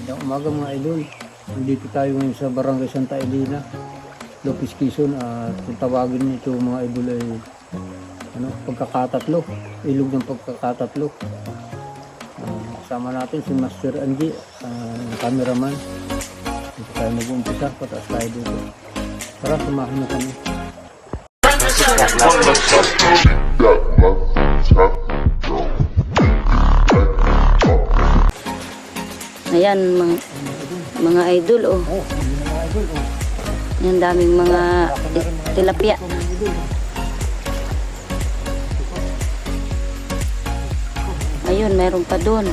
Magandang umaga mga idol. Nandito tayo ngayon sa Barangay Santa Elena, Lopez, Quezon. At kung tawagin nito mga idol ay pagkakatatlo, ilog ng pagkakatatlo. Kasama natin si Master Angie, cameraman. Dito tayo mag-uumpisa, pataas tayo dito. Tara, samahan na kami. Ayan, mga idol, oh. Yan, daming mga tilapia. Ayun, meron pa doon.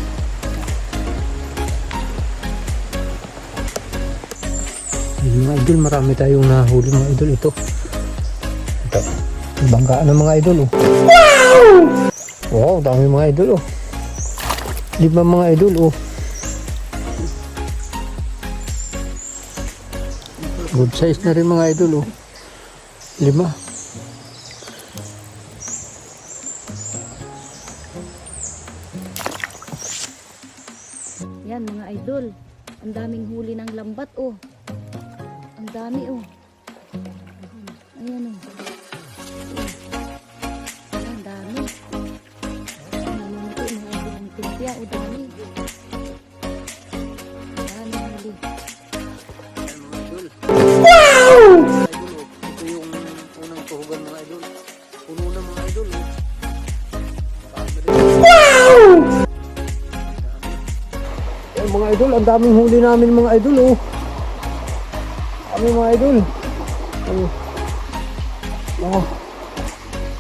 Mga idol, marami tayong nahuli mga idol. Ito, banggaan ng mga idol, oh. Wow, dami mga idol, oh. 5 mga idol, oh. Good size na rin mga idol, oh. 5. Yan, mga idol. Ang daming huli ng lambat, oh. Ang dami, oh. Ayan, oh. Ang dami. Ang tilapia, oh, dami. Dami huli. Ito yung unang tuhugan mga idol. Puno na mga idol, oh. Ay, mga idol, ang daming huli namin mga idol, oh. Kami mga idol. Oh.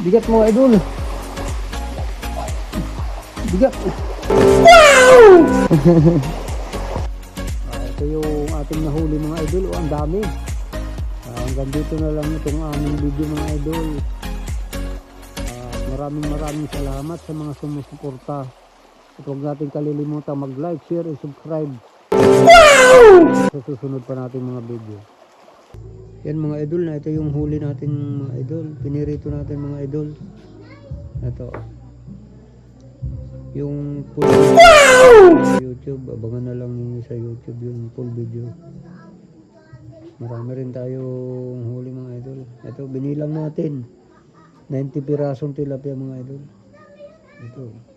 Bigat mga idol. Bigat. Ito yung ating nahuli mga idol, oh. Ang dami. Hanggang dito na lang itong aming video mga idol. Maraming salamat sa mga sumusuporta. At huwag natin kalilimutan mag-like, share, and subscribe sa susunod pa natin mga video. Yan mga idol, na ito yung huli natin mga idol. Pinirito natin mga idol. Ito yung full video sa YouTube. Abangan na lang ninyo sa YouTube yung full video. Marami rin tayong huli mga idol. Ito binilang natin 90 pirasong tilapia mga idol. Ito